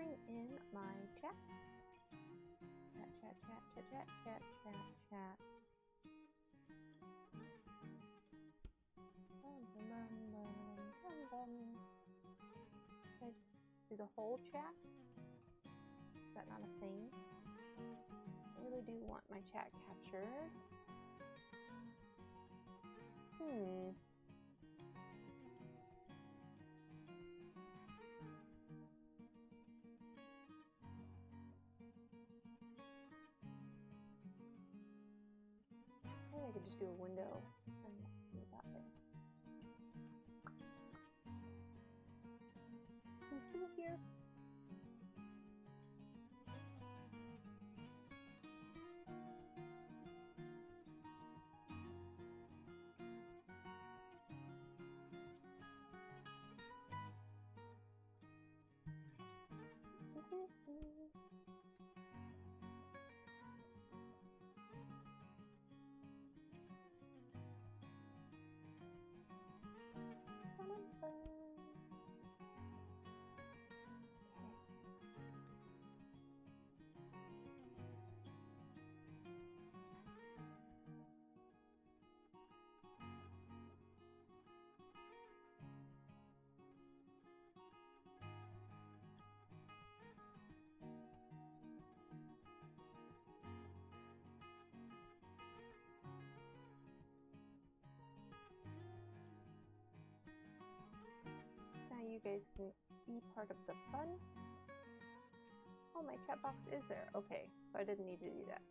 bring in my chat. Chat. Can I just do the whole chat? Is that not a thing? I really do want my chat captured. Maybe I could just do a window and do that way. He's still here. Now you guys can be part of the fun. Oh, my chat box is there. Okay, so I didn't need to do that.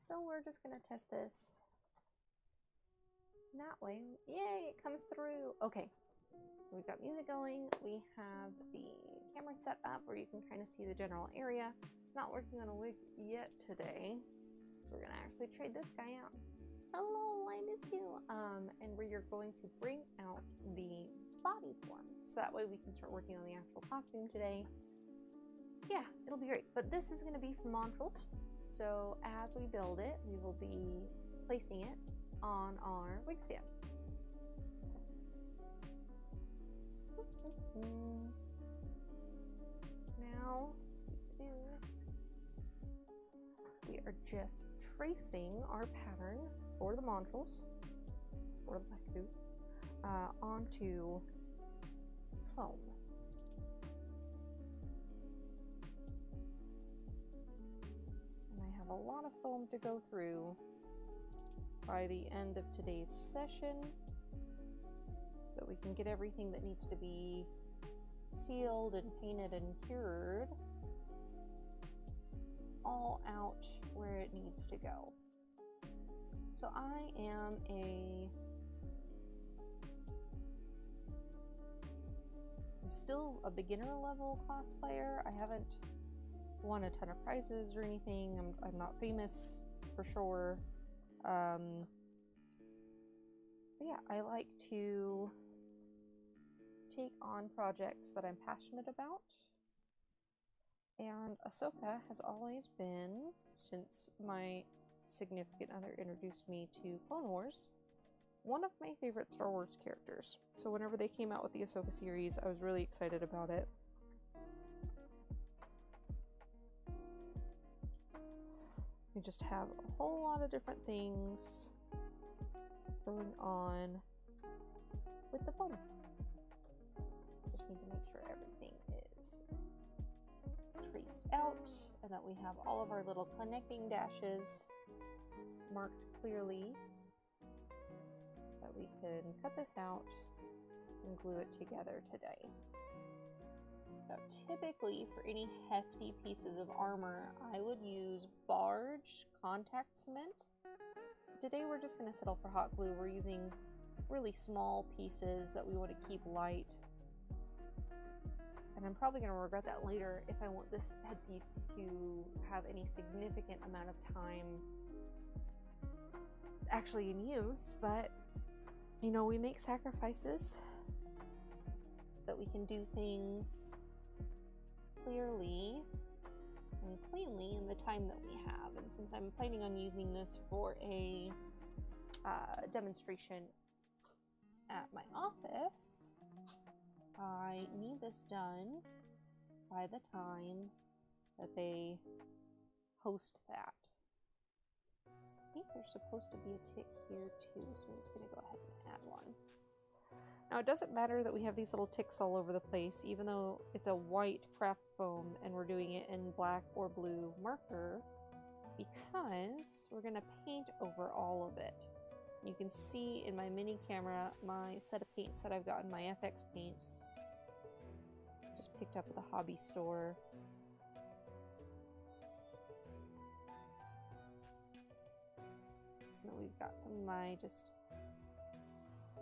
So we're just gonna test this that way. Yay, it comes through. Okay, so we've got music going. We have the camera set up where you can kind of see the general area. Not working on a wig yet today, so we're gonna actually trade this guy out. Hello, I miss you. And we are going to bring out the body form, so that way we can start working on the actual costume today. Yeah, it'll be great. But this is going to be from Montrals, so as we build it, we will be placing it on our wig stand. Now, we are just tracing our pattern for the Montrals, or the Black onto foam. And I have a lot of foam to go through by the end of today's session so that we can get everything that needs to be sealed and painted and cured all out where it needs to go. So I am I'm still a beginner level cosplayer. I haven't won a ton of prizes or anything. I'm not famous for sure. But yeah, I like to take on projects that I'm passionate about. And Ahsoka has always been, since my significant other introduced me to Clone Wars, one of my favorite Star Wars characters. So whenever they came out with the Ahsoka series, I was really excited about it. We just have a whole lot of different things going on with the foam. Just need to make sure everything is traced out and that we have all of our little connecting dashes marked clearly so that we can cut this out and glue it together today. Now, typically for any hefty pieces of armor, I would use barge contact cement. Today we're just going to settle for hot glue. We're using really small pieces that we want to keep light. And I'm probably going to regret that later if I want this headpiece to have any significant amount of time actually in use, but you know, we make sacrifices so that we can do things clearly and cleanly in the time that we have. And since I'm planning on using this for a demonstration at my office, I need this done by the time that they post that. I think there's supposed to be a tick here too, so I'm just going to go ahead and add one. Now it doesn't matter that we have these little ticks all over the place, even though it's a white craft foam and we're doing it in black or blue marker, because we're going to paint over all of it. You can see in my mini camera my set of paints that I've gotten, my FX paints. Just picked up at the hobby store. And then we've got some of my just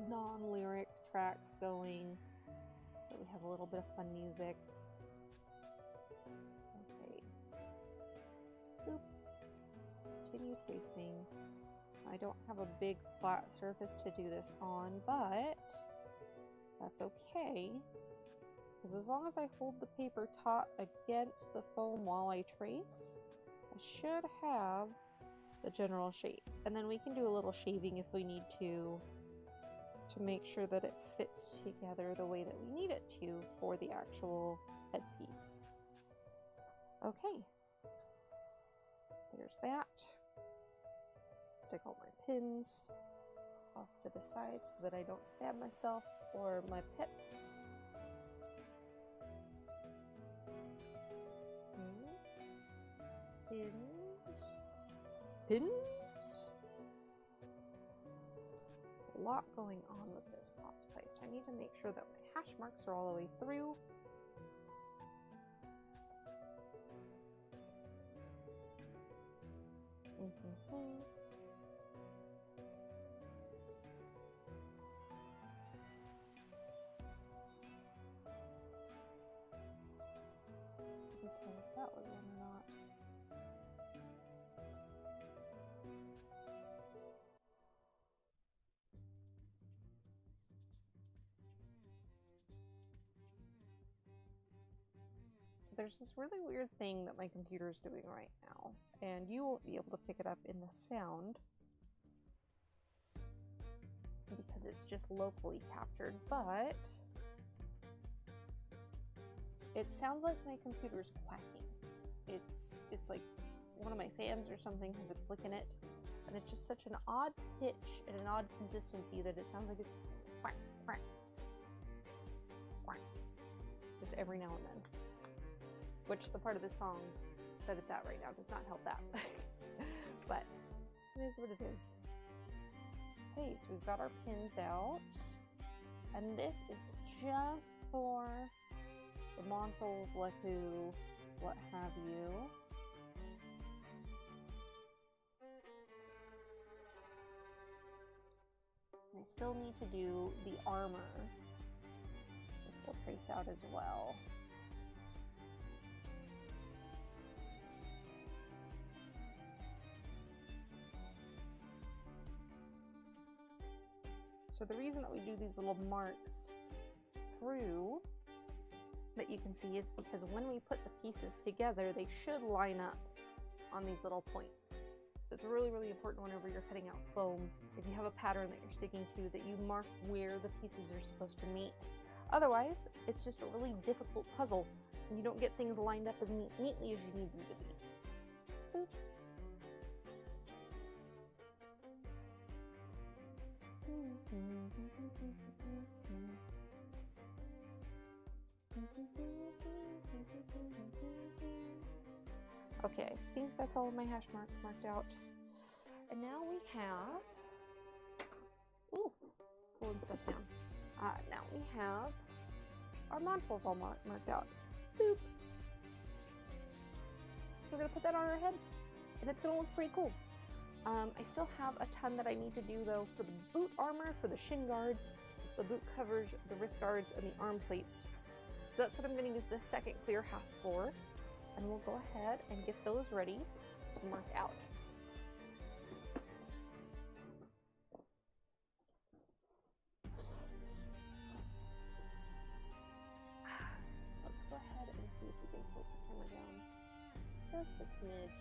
non-lyric tracks going, so we have a little bit of fun music. Okay. Boop. Continue tracing. I don't have a big flat surface to do this on, but that's okay, because as long as I hold the paper taut against the foam while I trace, I should have the general shape. And then we can do a little shaving if we need to make sure that it fits together the way that we need it to for the actual headpiece. Okay, there's that. Stick all my pins off to the side so that I don't stab myself or my pets. Pins. Pins. A lot going on with this POTS pipe, so I need to make sure that my hash marks are all the way through. Tell if that was one or not. There's this really weird thing that my computer is doing right now, and you won't be able to pick it up in the sound because it's just locally captured, but it sounds like my computer's quacking. It's like one of my fans or something has a click in it, and it's just such an odd pitch and an odd consistency that it sounds like it's quack, quack, quack, just every now and then. Which the part of the song that it's at right now does not help that. But it is what it is. Okay, so we've got our pins out, and this is just for the Montrals, Leku, what have you. I still need to do the armor, which we'll trace out as well. So the reason that we do these little marks through that you can see is because when we put the pieces together, they should line up on these little points. So it's really, really important whenever you're cutting out foam, if you have a pattern that you're sticking to, that you mark where the pieces are supposed to meet. Otherwise, it's just a really difficult puzzle, and you don't get things lined up as neatly as you need them to be. Boop. Okay, I think that's all of my hash marks marked out. And now we have, ooh, pulling stuff down. Now we have our Montrals all marked out. Boop. So we're gonna put that on our head, and it's gonna look pretty cool. I still have a ton that I need to do though for the boot armor, for the shin guards, the boot covers, the wrist guards, and the arm plates. So that's what I'm gonna use the second clear half for. And we'll go ahead and get those ready to mark out. Let's go ahead and see if we can tilt the camera down just a smidge.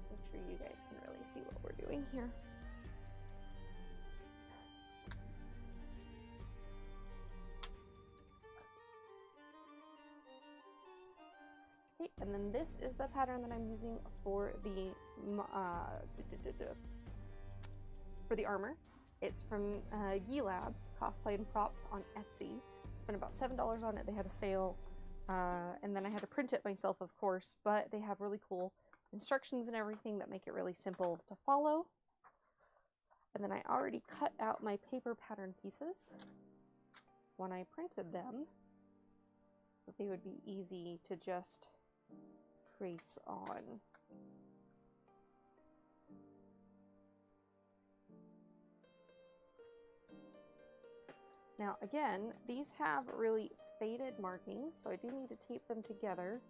Make sure you guys can really see what we're doing here. Okay, and then this is the pattern that I'm using for the armor. It's from Gilab, Cosplay and Props on Etsy. Spent about $7 on it. They had a sale, and then I had to print it myself, of course, but they have really cool instructions and everything that make it really simple to follow. And then I already cut out my paper pattern pieces when I printed them, so they would be easy to just trace on. Now again, these have really faded markings, so I do need to tape them together.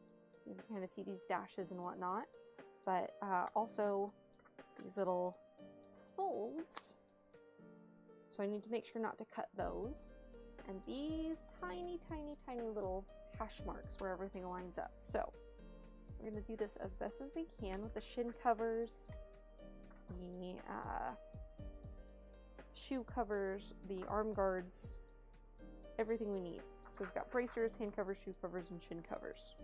You can kind of see these dashes and whatnot, but also these little folds, so I need to make sure not to cut those. And these tiny, tiny, tiny little hash marks where everything lines up. So we're going to do this as best as we can with the shin covers, the shoe covers, the arm guards, everything we need. So we've got bracers, hand covers, shoe covers, and shin covers.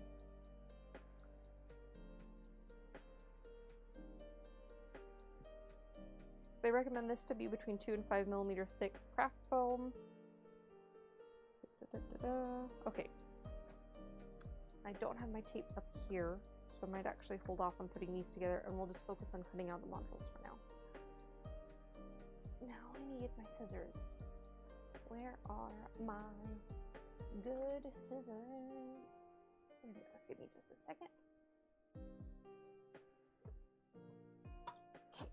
So they recommend this to be between 2 and 5 millimeter thick craft foam. Okay. I don't have my tape up here, so I might actually hold off on putting these together, and we'll just focus on cutting out the modules for now. Now I need my scissors. Where are my good scissors? There they are. Give me just a second. Okay. Okay.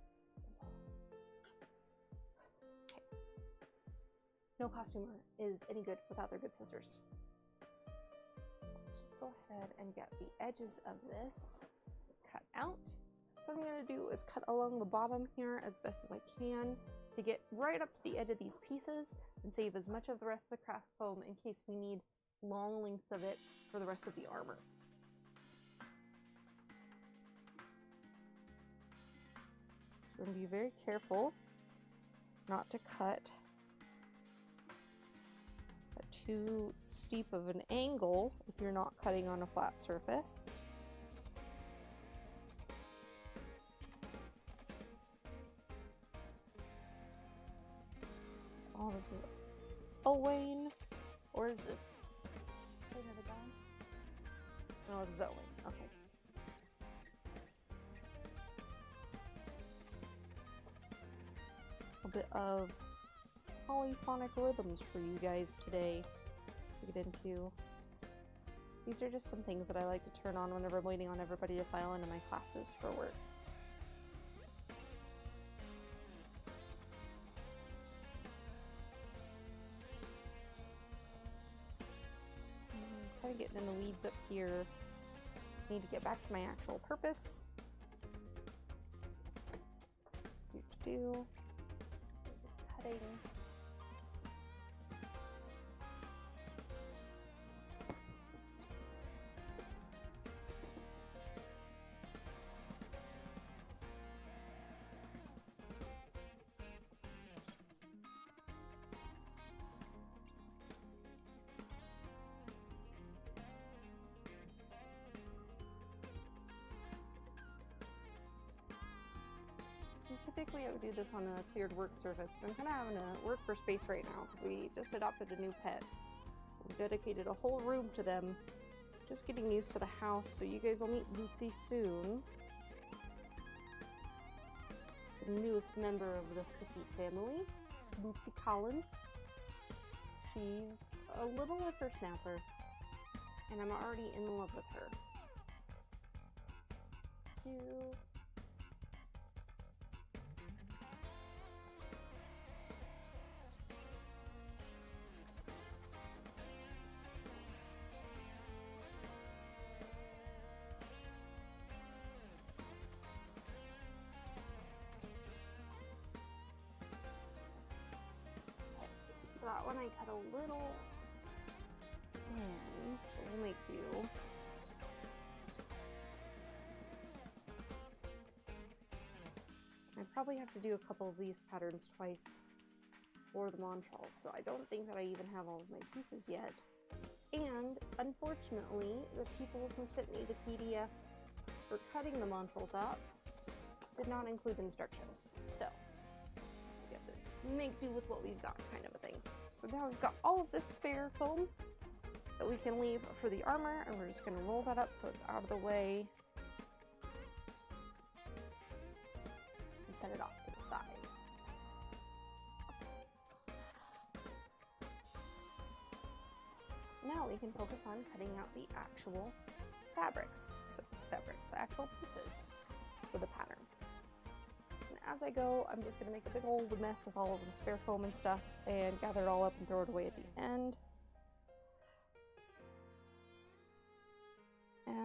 No costumer is any good without their good scissors. Let's just go ahead and get the edges of this cut out. So what I'm going to do is cut along the bottom here as best as I can to get right up to the edge of these pieces and save as much of the rest of the craft foam in case we need long lengths of it for the rest of the armor. So we're going to be very careful not to cut too steep of an angle if you're not cutting on a flat surface. Oh, this is Owain, or is this another guy? No, it's Zoe. Okay. A bit of polyphonic rhythms for you guys today to get into. These are just some things that I like to turn on whenever I'm waiting on everybody to file into my classes for work. Kind of getting in the weeds up here. Need to get back to my actual purpose. Just cutting. Typically I would do this on a cleared work surface, but I'm kind of having to work for space right now because we just adopted a new pet. We dedicated a whole room to them. Just getting used to the house, so you guys will meet Bootsy soon. The newest member of the Cookie family, Bootsy Collins. She's a little whippersnapper, and I'm already in love with her. So that one I cut a little in, but we'll make do. I probably have to do a couple of these patterns twice for the Montrals, so I don't think that I even have all of my pieces yet. And unfortunately, the people who sent me the PDF for cutting the modules up did not include instructions. So we have to make do with what we've got, kind of a thing. So now we've got all of this spare foam that we can leave for the armor, and we're just going to roll that up so it's out of the way and set it off to the side. Now we can focus on cutting out the actual fabrics, the actual pieces for the pattern. And as I go, I'm just going to make a big old mess with all of the spare foam and stuff and gather it all up and throw it away at the end,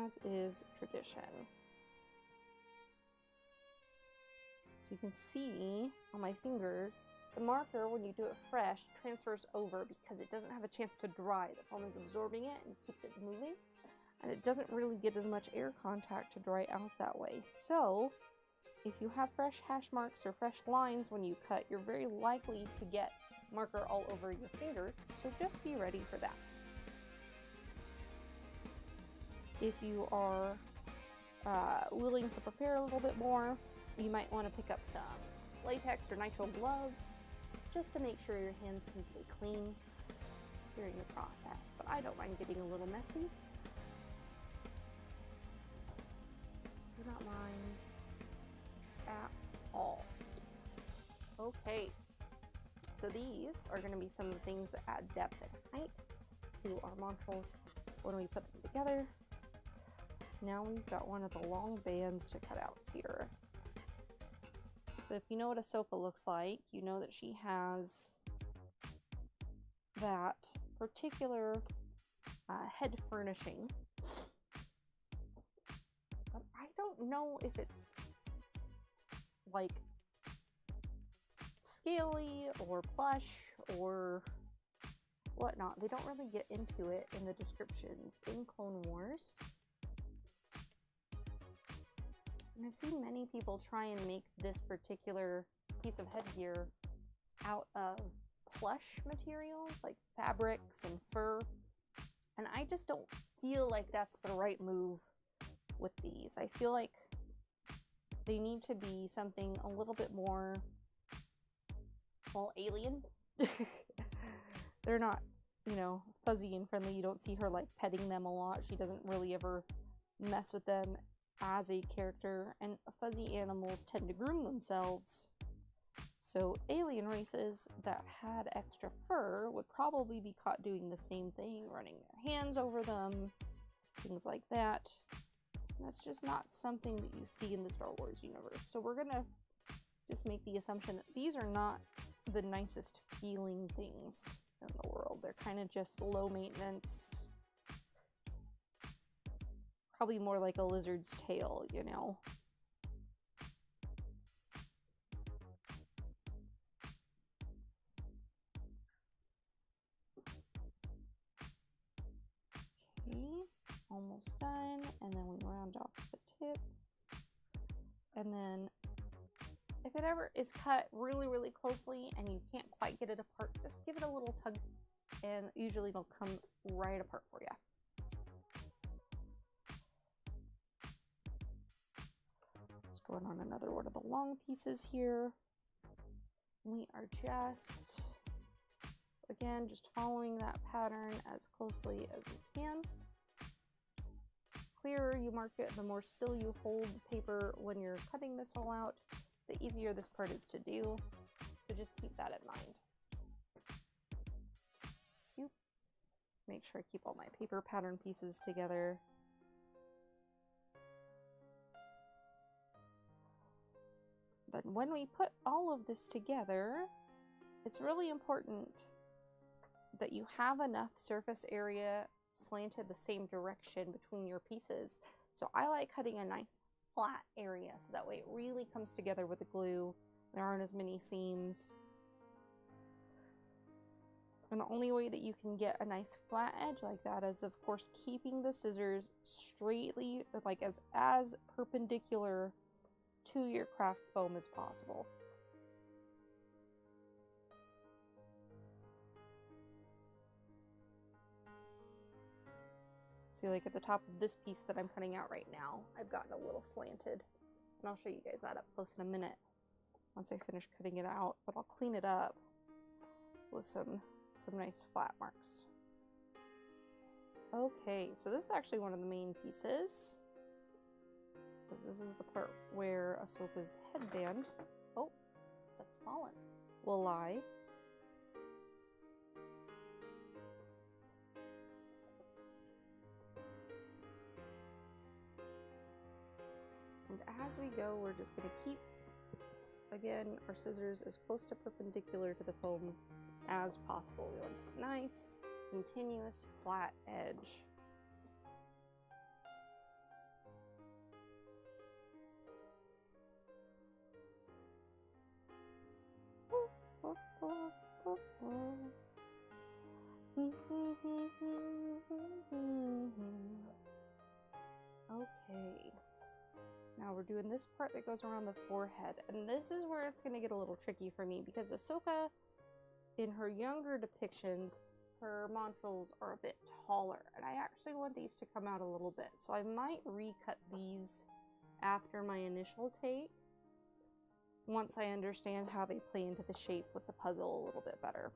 as is tradition. So you can see on my fingers, the marker, when you do it fresh, transfers over because it doesn't have a chance to dry. The foam is absorbing it and keeps it moving, and it doesn't really get as much air contact to dry out that way. So if you have fresh hash marks or fresh lines when you cut, you're very likely to get marker all over your fingers, so just be ready for that. If you are willing to prepare a little bit more, you might want to pick up some latex or nitrile gloves just to make sure your hands can stay clean during the process. But I don't mind getting a little messy. Do not mind at all. Okay, so these are going to be some of the things that add depth and height to our modules when we put them together. Now we've got one of the long bands to cut out here. So if you know what Ahsoka looks like, you know that she has that particular head furnishing. But I don't know if it's like scaly or plush or whatnot. They don't really get into it in the descriptions in Clone Wars. And I've seen many people try and make this particular piece of headgear out of plush materials like fabrics and fur. And I just don't feel like that's the right move with these. I feel like they need to be something a little bit more, well, alien. They're not, you know, fuzzy and friendly. You don't see her like petting them a lot. She doesn't really ever mess with them as a character, and fuzzy animals tend to groom themselves. So alien races that had extra fur would probably be caught doing the same thing, running their hands over them, things like that. And that's just not something that you see in the Star Wars universe. So we're gonna just make the assumption that these are not the nicest feeling things in the world. They're kind of just low maintenance, probably more like a lizard's tail, you know? Okay, almost done. And then we round off the tip. And then if it ever is cut really, really closely and you can't quite get it apart, just give it a little tug and usually it'll come right apart for you. Going on another one of the long pieces here. We are just, again, just following that pattern as closely as we can. The clearer you mark it, the more still you hold the paper when you're cutting this all out, the easier this part is to do. So just keep that in mind. Make sure I keep all my paper pattern pieces together. Then when we put all of this together, it's really important that you have enough surface area slanted the same direction between your pieces. So I like cutting a nice flat area so that way it really comes together with the glue. There aren't as many seams. And the only way that you can get a nice flat edge like that is, of course, keeping the scissors straightly, like as perpendicular to your craft foam as possible. See, like at the top of this piece that I'm cutting out right now, I've gotten a little slanted. And I'll show you guys that up close in a minute once I finish cutting it out. But I'll clean it up with some nice flat marks. Okay, so this is actually one of the main pieces. Because this is the part where Ahsoka's headband, oh, stuff's fallen, will lie. And as we go, we're just going to keep, again, our scissors as close to perpendicular to the foam as possible. We want a nice, continuous, flat edge. Okay. Now we're doing this part that goes around the forehead, and this is where it's going to get a little tricky for me because Ahsoka, in her younger depictions, her montrals are a bit taller, and I actually want these to come out a little bit, so I might recut these after my initial take once I understand how they play into the shape with the puzzle a little bit better.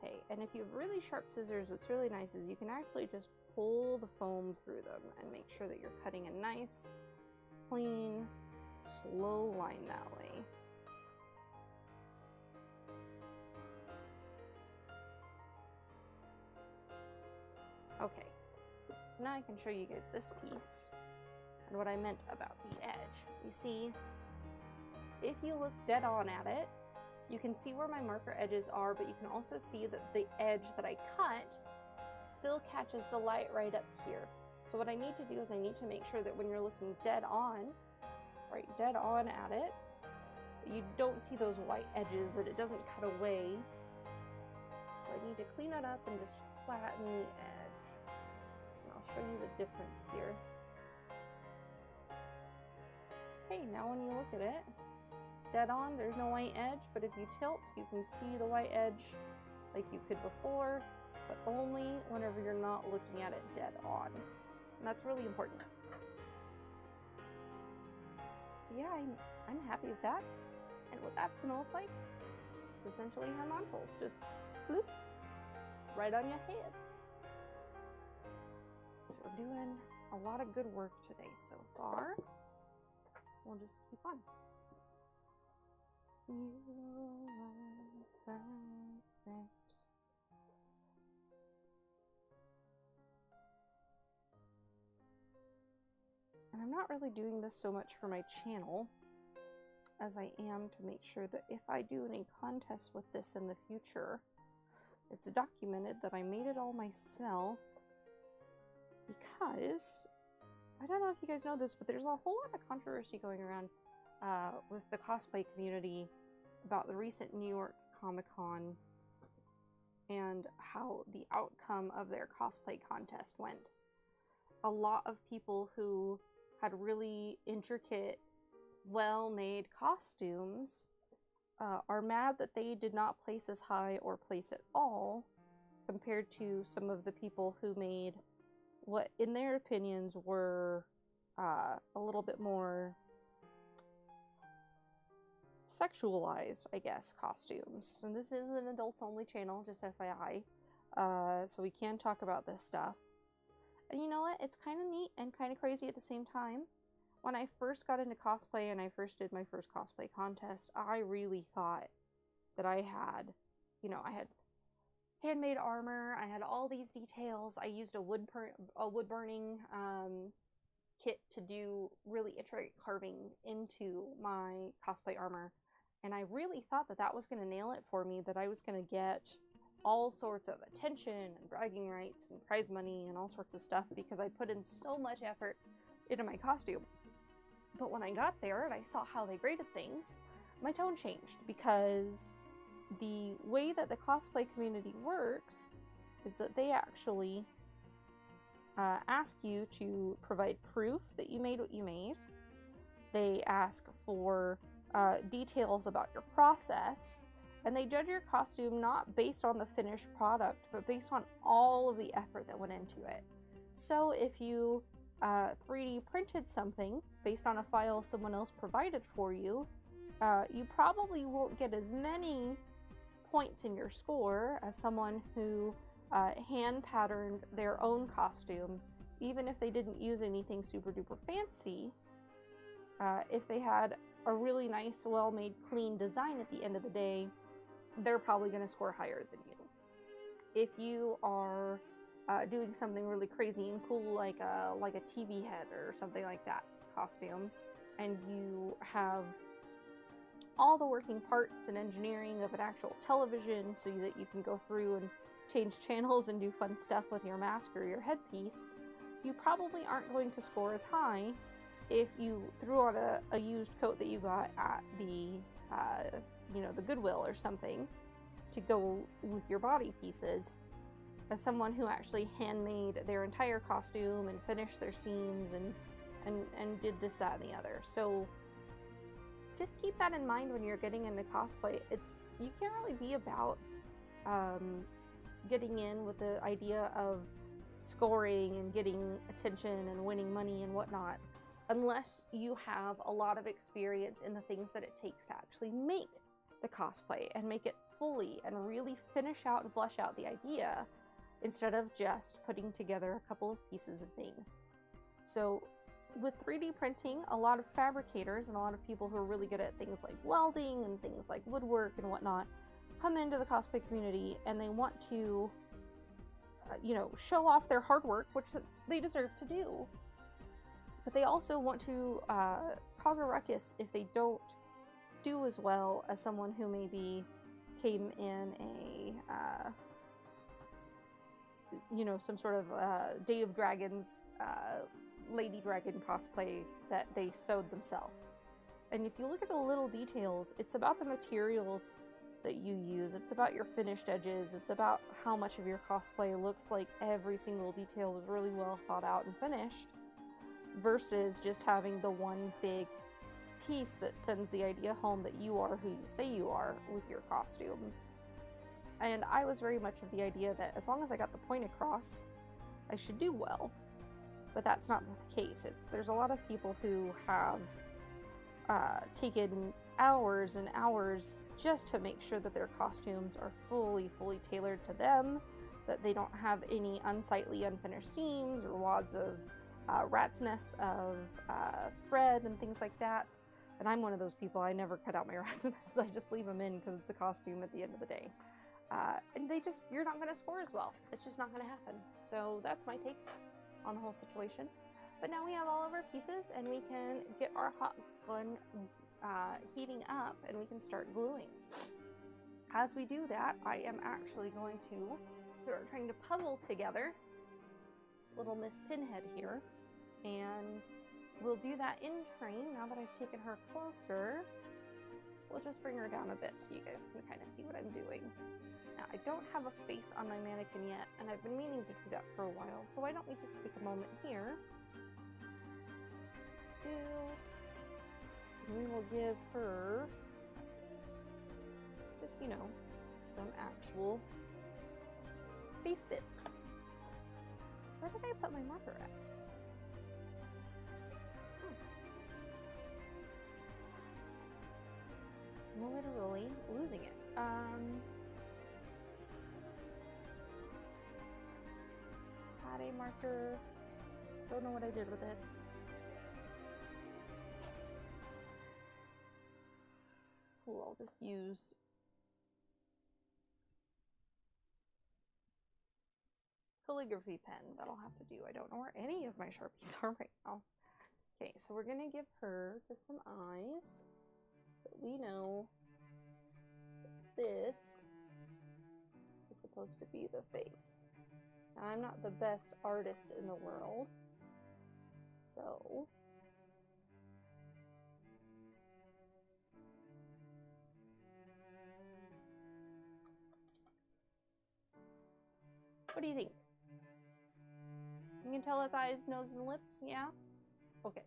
Okay, and if you have really sharp scissors, what's really nice is you can actually just pull the foam through them and make sure that you're cutting a nice, clean, slow line that way. Okay, so now I can show you guys this piece and what I meant about the edge. You see, if you look dead on at it, you can see where my marker edges are, but you can also see that the edge that I cut still catches the light right up here. So what I need to do is I need to make sure that when you're looking dead on at it, you don't see those white edges, that it doesn't cut away. So I need to clean it up and just flatten the edge. And I'll show you the difference here. Okay, now when you look at it, dead on, there's no white edge, but if you tilt, you can see the white edge like you could before, but only whenever you're not looking at it dead on. And that's really important. So yeah, I'm happy with that. And what that's gonna look like, essentially her montrals, just bloop, right on your head. So we're doing a lot of good work today so far. We'll just keep on. You are perfect. And I'm not really doing this so much for my channel as I am to make sure that if I do any contests with this in the future, it's documented that I made it all myself, because I don't know if you guys know this, but there's a whole lot of controversy going around with the cosplay community about the recent New York Comic-Con and how the outcome of their cosplay contest went. A lot of people who had really intricate, well-made costumes are mad that they did not place as high or place at all compared to some of the people who made what, in their opinions, were a little bit more sexualized, I guess, costumes. And this is an adults-only channel, just FYI, so we can talk about this stuff. And you know what? It's kind of neat and kind of crazy at the same time. When I first got into cosplay and I first did my first cosplay contest, I really thought that I had, you know, I had handmade armor, I had all these details. I used a wood burning kit to do really intricate carving into my cosplay armor. And I really thought that that was going to nail it for me, that I was going to get all sorts of attention and bragging rights and prize money and all sorts of stuff because I put in so much effort into my costume. But when I got there and I saw how they graded things, my tone changed, because the way that the cosplay community works is that they actually ask you to provide proof that you made what you made. They ask for details about your process, And they judge your costume not based on the finished product, but based on all of the effort that went into it. So if you 3D printed something based on a file someone else provided for you, you probably won't get as many points in your score as someone who hand patterned their own costume, even if they didn't use anything super duper fancy. If they had a really nice, well-made, clean design at the end of the day, they're probably going to score higher than you. If you are doing something really crazy and cool, like a TV head or something like that costume, and you have all the working parts and engineering of an actual television so that you can go through and change channels and do fun stuff with your mask or your headpiece, you probably aren't going to score as high if you threw on a used coat that you got at the the Goodwill or something to go with your body pieces, as someone who actually handmade their entire costume and finished their seams and did this, that, and the other. So just keep that in mind when you're getting into cosplay. You can't really be about getting in with the idea of scoring and getting attention and winning money and whatnot, unless you have a lot of experience in the things that it takes to actually make the cosplay and make it fully and really finish out and flesh out the idea, instead of just putting together a couple of pieces of things. So with 3D printing, a lot of fabricators and a lot of people who are really good at things like welding and things like woodwork and whatnot come into the cosplay community, and they want to show off their hard work, which they deserve to do. But they also want to cause a ruckus if they don't do as well as someone who maybe came in some sort of Day of Dragons Lady Dragon cosplay that they sewed themselves. And if you look at the little details, it's about the materials that you use, it's about your finished edges, it's about how much of your cosplay looks like every single detail was really well thought out and finished, versus just having the one big piece that sends the idea home that you are who you say you are with your costume. And I was very much of the idea that as long as I got the point across, I should do well. But that's not the case. There's a lot of people who have taken hours and hours just to make sure that their costumes are fully tailored to them, that they don't have any unsightly unfinished seams or wads of rat's nest of thread and things like that. And I'm one of those people. I never cut out my rat's nests. I just leave them in because it's a costume at the end of the day. And you're not going to score as well. It's just not going to happen. So that's my take on the whole situation. But now we have all of our pieces, and we can get our hot gun heating up, and we can start gluing. As we do that, I am actually going to start trying to puzzle together little Miss Pinhead here, and we'll do that in train. Now that I've taken her closer, we'll just bring her down a bit so you guys can kind of see what I'm doing. Now, I don't have a face on my mannequin yet, and I've been meaning to do that for a while, so why don't we just take a moment here. We will give her just, some actual face bits. Where did I put my marker at? I'm literally losing it. Had a marker. Don't know what I did with it. Cool, I'll just use calligraphy pen. That'll have to do. I don't know where any of my Sharpies are right now. Okay, so we're gonna give her just some eyes so we know that this is supposed to be the face. Now, I'm not the best artist in the world, so what do you think? You can tell it's eyes, nose, and lips, yeah? Okay.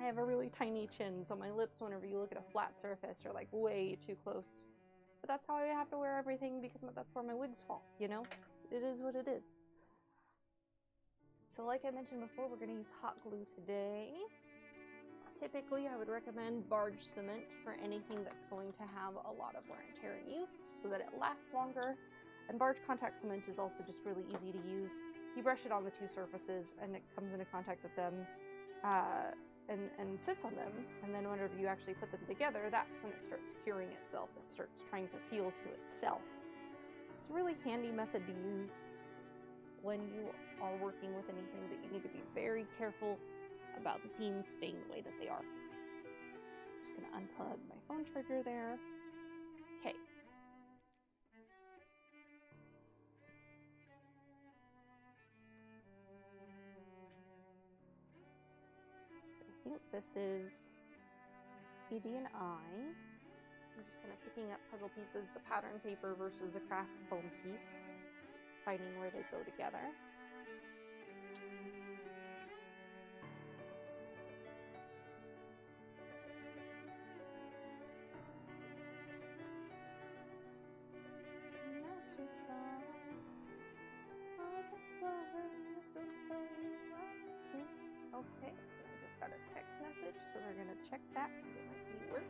I have a really tiny chin, so my lips, whenever you look at a flat surface, are like way too close. But that's how I have to wear everything because that's where my wigs fall, you know? It is what it is. So like I mentioned before, we're going to use hot glue today. Typically, I would recommend barge cement for anything that's going to have a lot of wear and tear in use so that it lasts longer. And barge contact cement is also just really easy to use. You brush it on the two surfaces and it comes into contact with them and sits on them. And then whenever you actually put them together, that's when it starts curing itself. It starts trying to seal to itself. So it's a really handy method to use when you are working with anything that you need to be very careful about the seams staying the way that they are. I'm just gonna unplug my phone charger there. Okay. So I think this is ED and I. I'm just kind of picking up puzzle pieces, the pattern paper versus the craft foam piece, finding where they go together. Okay, I just got a text message, so we're gonna check that. It might be work.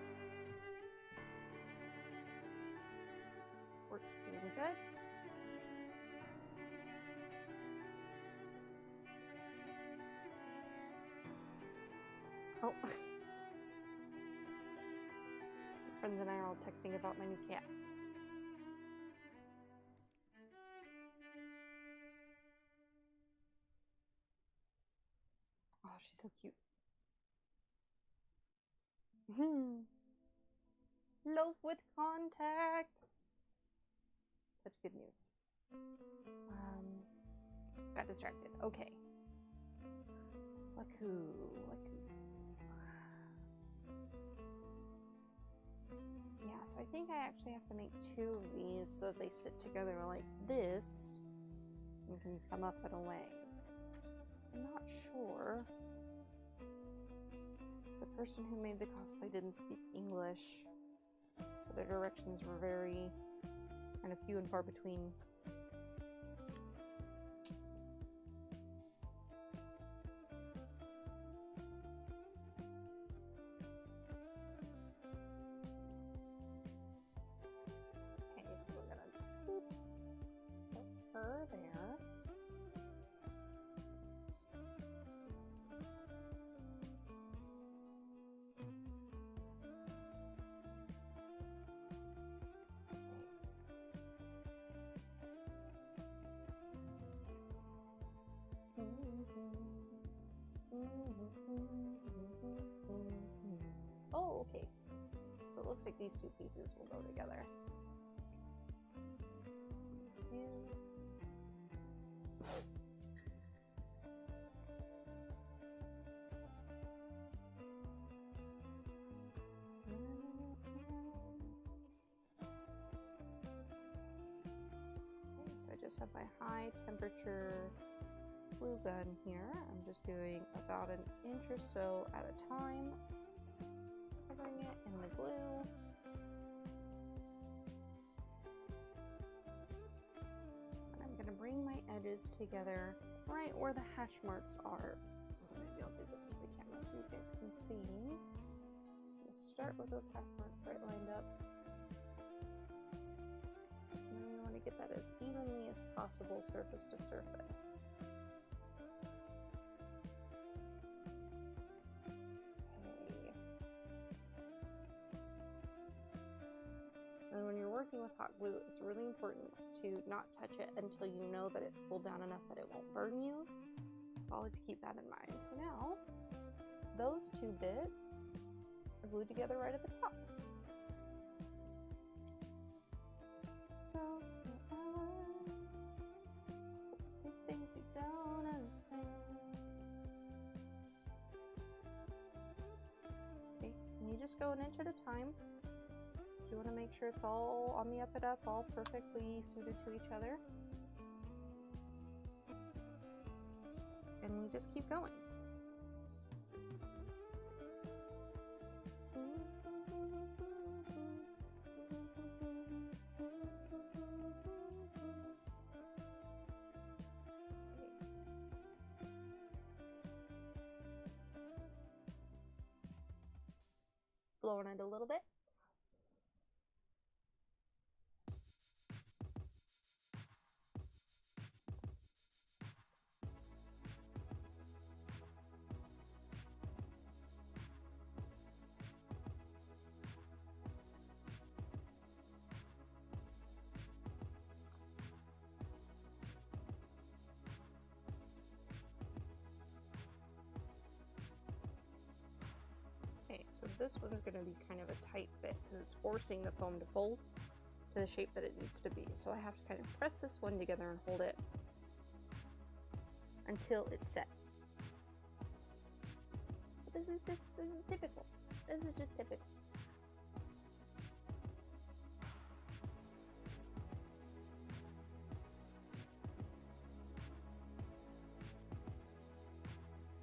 Work's doing good. Oh. My friends and I are all texting about my new cat. Oh, she's so cute. Loaf with contact. Such good news. Got distracted. Okay. Laku. Yeah, so I think I actually have to make two of these so that they sit together like this and can come up and away. I'm not sure. The person who made the cosplay didn't speak English, so their directions were very kind of few and far between. Okay, so we're gonna just boop, put her there. Oh, okay. So it looks like these two pieces will go together. Okay, so I just have my high temperature glue gun here. I'm just doing about an inch or so at a time, covering it in the glue. And I'm gonna bring my edges together right where the hash marks are. So maybe I'll do this to the camera so you guys can see. I'm gonna start with those hash marks right lined up. And then we want to get that as evenly as possible, surface to surface. And when you're working with hot glue, it's really important to not touch it until you know that it's cooled down enough that it won't burn you. Always keep that in mind. So now, those two bits are glued together right at the top. So, what do you think you don't understand? Okay, and you just go an inch at a time. You want to make sure it's all on the up and up, all perfectly suited to each other. And we just keep going. blowing it a little bit. Okay, so this one's going to be kind of a tight fit because it's forcing the foam to fold to the shape that it needs to be. So I have to kind of press this one together and hold it until it sets. But this is typical. This is just typical.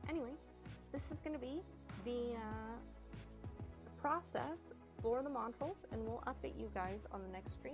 Anyway, this is going to be the process for the modules, and we'll update you guys on the next stream.